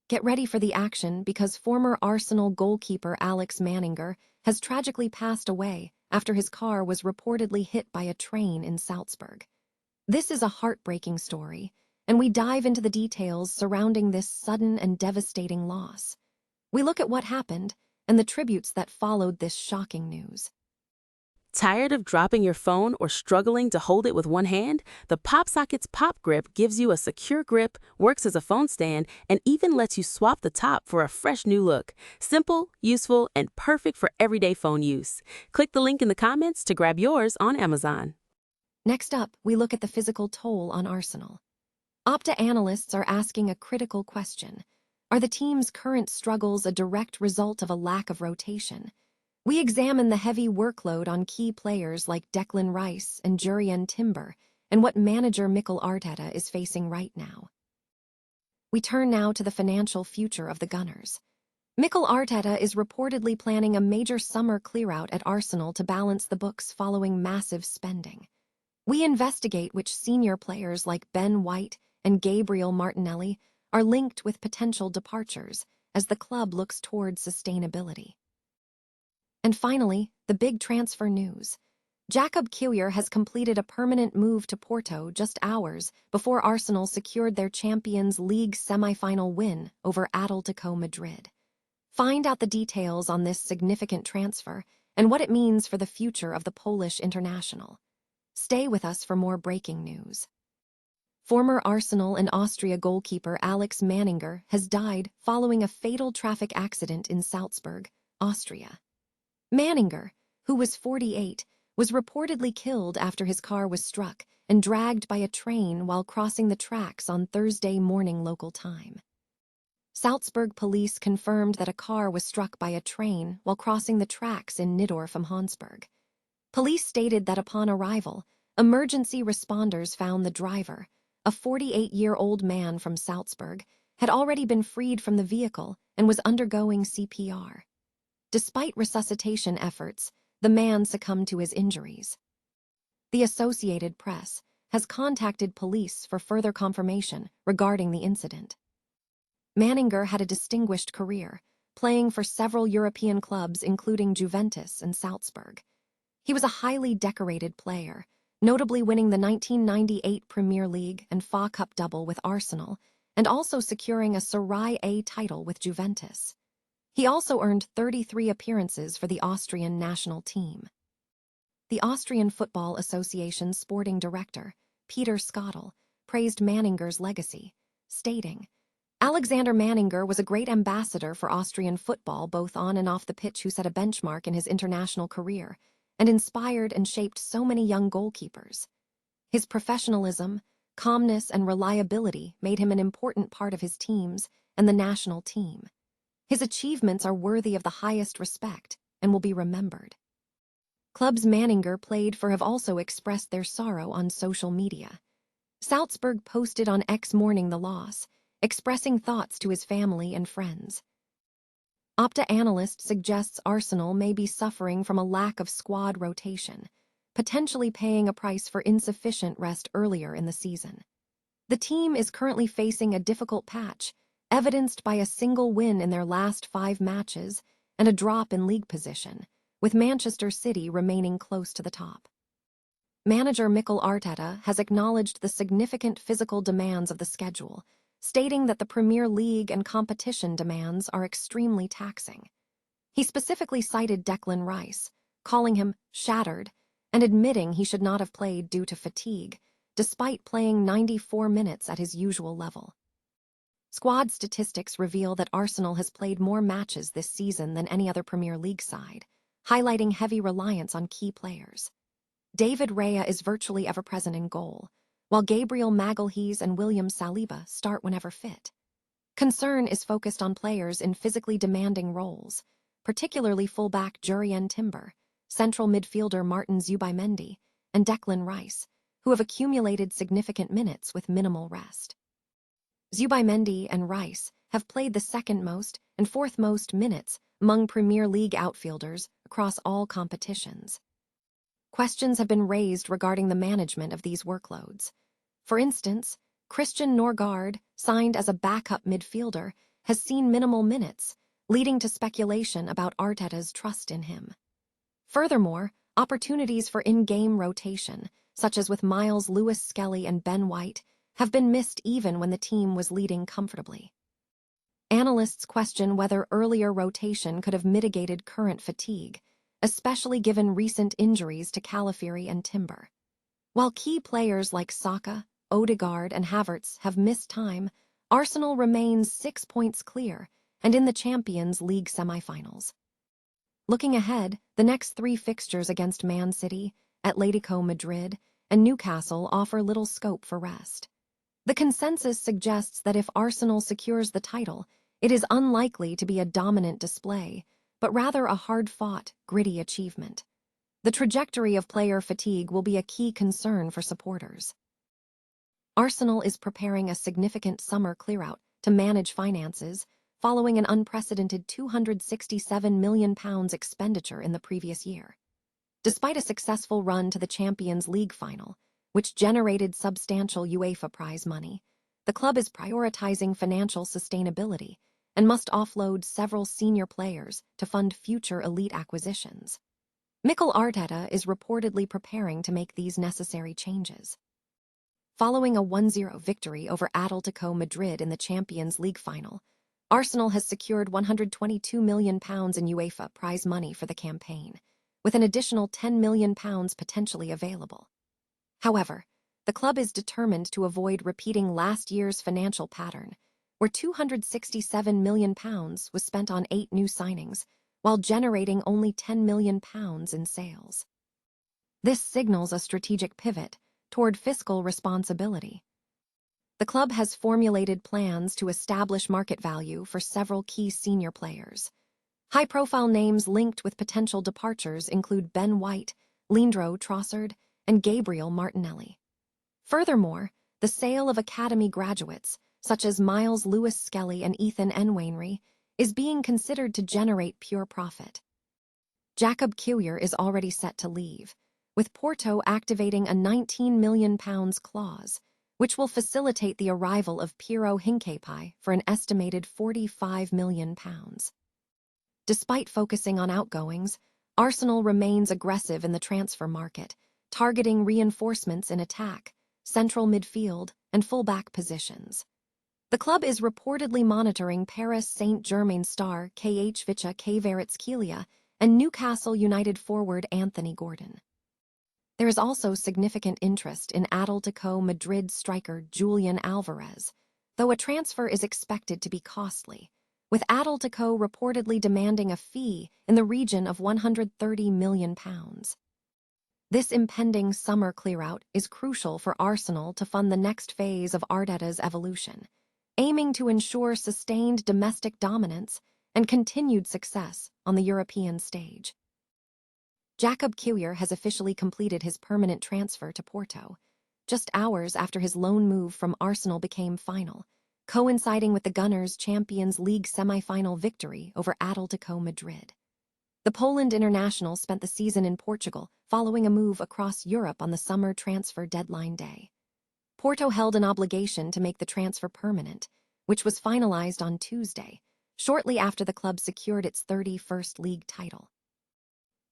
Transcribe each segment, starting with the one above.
Get ready for the action because former Arsenal goalkeeper Alex Manninger has tragically passed away after his car was reportedly hit by a train in Salzburg. This is a heartbreaking story, and we dive into the details surrounding this sudden and devastating loss. We look at what happened and the tributes that followed this shocking news. Tired of dropping your phone or struggling to hold it with one hand? The PopSockets Pop Grip gives you a secure grip, works as a phone stand, and even lets you swap the top for a fresh new look. Simple, useful, and perfect for everyday phone use. Click the link in the comments to grab yours on Amazon. Next up, we look at the physical toll on Arsenal. Opta analysts are asking a critical question. Are the team's current struggles a direct result of a lack of rotation? We examine the heavy workload on key players like Declan Rice and Jurrien Timber and what manager Mikel Arteta is facing right now. We turn now to the financial future of the Gunners. Mikel Arteta is reportedly planning a major summer clearout at Arsenal to balance the books following massive spending. We investigate which senior players like Ben White and Gabriel Martinelli are linked with potential departures as the club looks toward sustainability. And finally, the big transfer news. Jakub Kiwior has completed a permanent move to Porto just hours before Arsenal secured their Champions League semi-final win over Atletico Madrid. Find out the details on this significant transfer and what it means for the future of the Polish international. Stay with us for more breaking news. Former Arsenal and Austria goalkeeper Alex Manninger has died following a fatal traffic accident in Salzburg, Austria. Manninger, who was 48, was reportedly killed after his car was struck and dragged by a train while crossing the tracks on Thursday morning local time. Salzburg police confirmed that a car was struck by a train while crossing the tracks in Niedorf am Hansberg. Police stated that upon arrival, emergency responders found the driver, a 48-year-old man from Salzburg, had already been freed from the vehicle and was undergoing CPR. Despite resuscitation efforts, the man succumbed to his injuries. The Associated Press has contacted police for further confirmation regarding the incident. Manninger had a distinguished career, playing for several European clubs including Juventus and Salzburg. He was a highly decorated player, notably winning the 1998 Premier League and FA Cup double with Arsenal, and also securing a Serie A title with Juventus. He also earned 33 appearances for the Austrian national team. The Austrian Football Association's sporting director, Peter Schottel, praised Manninger's legacy, stating, "Alexander Manninger was a great ambassador for Austrian football both on and off the pitch who set a benchmark in his international career and inspired and shaped so many young goalkeepers. His professionalism, calmness, and reliability made him an important part of his teams and the national team. His achievements are worthy of the highest respect and will be remembered." Clubs Manninger played for have also expressed their sorrow on social media. Salzburg posted on X mourning the loss, expressing thoughts to his family and friends. Opta analyst suggests Arsenal may be suffering from a lack of squad rotation, potentially paying a price for insufficient rest earlier in the season. The team is currently facing a difficult patch, evidenced by a single win in their last 5 matches and a drop in league position, with Manchester City remaining close to the top. Manager Mikel Arteta has acknowledged the significant physical demands of the schedule, stating that the Premier League and competition demands are extremely taxing. He specifically cited Declan Rice, calling him shattered and admitting he should not have played due to fatigue, despite playing 94 minutes at his usual level. Squad statistics reveal that Arsenal has played more matches this season than any other Premier League side, highlighting heavy reliance on key players. David Raya is virtually ever present in goal, while Gabriel Magalhaes and William Saliba start whenever fit. Concern is focused on players in physically demanding roles, particularly fullback Jurrien Timber, central midfielder Martin Zubimendi, and Declan Rice, who have accumulated significant minutes with minimal rest. Zubimendi and Rice have played the second most and fourth most minutes among Premier League outfielders across all competitions. Questions have been raised regarding the management of these workloads. For instance, Christian Norgard, signed as a backup midfielder, has seen minimal minutes, leading to speculation about Arteta's trust in him. Furthermore, opportunities for in-game rotation, such as with Miles Lewis-Skelly and Ben White, have been missed even when the team was leading comfortably. Analysts question whether earlier rotation could have mitigated current fatigue, especially given recent injuries to Calafiori and Timber. While key players like Saka, Odegaard, and Havertz have missed time, Arsenal remains 6 points clear and in the Champions League semi-finals. Looking ahead, the next 3 fixtures against Man City, Atletico Madrid, and Newcastle offer little scope for rest. The consensus suggests that if Arsenal secures the title, it is unlikely to be a dominant display, but rather a hard-fought, gritty achievement. The trajectory of player fatigue will be a key concern for supporters. Arsenal is preparing a significant summer clear-out to manage finances, following an unprecedented £267 million expenditure in the previous year. Despite a successful run to the Champions League final, which generated substantial UEFA prize money, the club is prioritizing financial sustainability and must offload several senior players to fund future elite acquisitions. Mikel Arteta is reportedly preparing to make these necessary changes. Following a 1-0 victory over Atletico Madrid in the Champions League final, Arsenal has secured £122 million in UEFA prize money for the campaign, with an additional £10 million potentially available. However, the club is determined to avoid repeating last year's financial pattern, where £267 million was spent on 8 new signings, while generating only £10 million in sales. This signals a strategic pivot toward fiscal responsibility. The club has formulated plans to establish market value for several key senior players. High-profile names linked with potential departures include Ben White, Leandro Trossard, and Gabriel Martinelli. Furthermore, the sale of academy graduates, such as Miles Lewis-Skelly and Ethan Nwaneri, is being considered to generate pure profit. Jacob Kiwior is already set to leave, with Porto activating a £19 million clause, which will facilitate the arrival of Piero Hincapié for an estimated £45 million. Despite focusing on outgoings, Arsenal remains aggressive in the transfer market, targeting reinforcements in attack, central midfield, and fullback positions. The club is reportedly monitoring Paris Saint-Germain star Khvicha Kvaratskhelia and Newcastle United forward Anthony Gordon. There is also significant interest in Atletico Madrid striker Julian Alvarez, though a transfer is expected to be costly, with Atletico reportedly demanding a fee in the region of £130 million. This impending summer clear-out is crucial for Arsenal to fund the next phase of Arteta's evolution, aiming to ensure sustained domestic dominance and continued success on the European stage. Jacob Kiwior has officially completed his permanent transfer to Porto, just hours after his loan move from Arsenal became final, coinciding with the Gunners' Champions League semi-final victory over Atletico Madrid. The Poland international spent the season in Portugal following a move across Europe on the summer transfer deadline day. Porto held an obligation to make the transfer permanent, which was finalized on Tuesday, shortly after the club secured its 31st league title.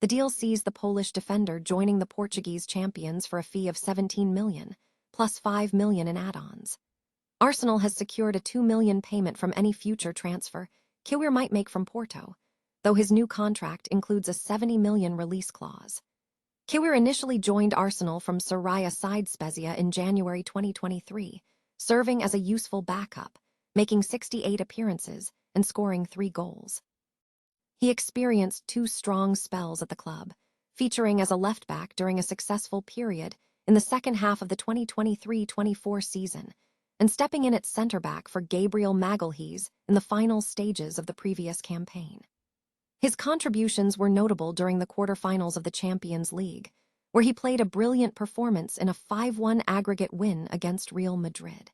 The deal sees the Polish defender joining the Portuguese champions for a fee of £17 million, plus £5 million in add-ons. Arsenal has secured a £2 million payment from any future transfer Kiwior might make from Porto, though his new contract includes a £70 million release clause. Kiwior initially joined Arsenal from Soraya Spezia in January 2023, serving as a useful backup, making 68 appearances and scoring 3 goals. He experienced 2 strong spells at the club, featuring as a left-back during a successful period in the second half of the 2023-24 season, and stepping in at centre-back for Gabriel Magalhaes in the final stages of the previous campaign. His contributions were notable during the quarter-finals of the Champions League, where he played a brilliant performance in a 5-1 aggregate win against Real Madrid.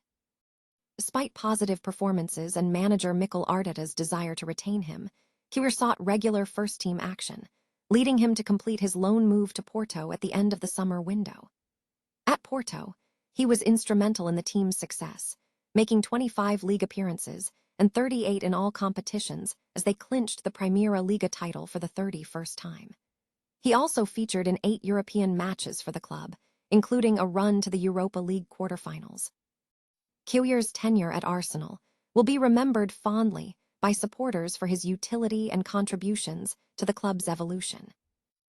Despite positive performances and manager Mikel Arteta's desire to retain him, Kiwior sought regular first-team action, leading him to complete his loan move to Porto at the end of the summer window. At Porto, he was instrumental in the team's success, making 25 league appearances and 38 in all competitions as they clinched the Primera Liga title for the 31st time. He also featured in 8 European matches for the club, including a run to the Europa League quarterfinals. Kewier's tenure at Arsenal will be remembered fondly by supporters for his utility and contributions to the club's evolution.